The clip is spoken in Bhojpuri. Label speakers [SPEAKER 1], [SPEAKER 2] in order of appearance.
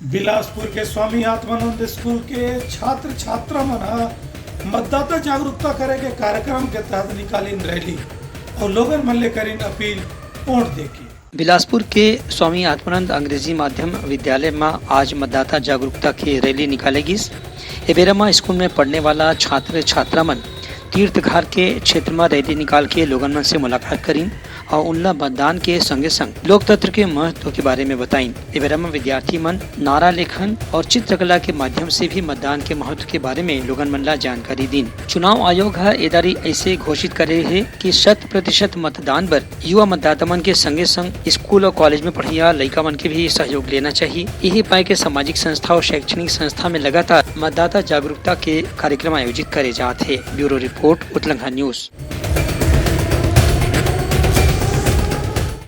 [SPEAKER 1] बिलासपुर के स्वामी आत्मानंद स्कूल के छात्र छात्रा मन मतदाता जागरूकता करे के कार्यक्रम के तहत निकाली रैली और लोगन मन ले करीन अपील वोट देके।
[SPEAKER 2] बिलासपुर के स्वामी आत्मानंद अंग्रेजी माध्यम विद्यालय में आज मतदाता जागरूकता की रैली निकालेगी। एबेरमा स्कूल में पढ़ने वाला छात्र छात्रा मन तीर्थघाट के क्षेत्र में रैली निकाल के लोगन मन से मुलाकात करीन और उनला मतदान के संगे संग लोकतंत्र के महत्व के बारे में बताइन। एबेरमा विद्यार्थी मन नारा लेखन और चित्रकला के माध्यम से भी मतदान के महत्व के बारे में लोगन मन ला जानकारी दीन। चुनाव आयोग है एदारी ऐसे घोषित करे है कि 100% मतदान पर युवा मतदाता मन के संगे संग स्कूल और कॉलेज में पढ़िया लड़का मन के भी सहयोग लेना चाहिए। यही पाए के सामाजिक संस्था और शैक्षणिक संस्था में लगातार मतदाता जागरूकता के कार्यक्रम आयोजित करे जाते हैं। ब्यूरो रिपोर्ट उत्तलंघा न्यूज।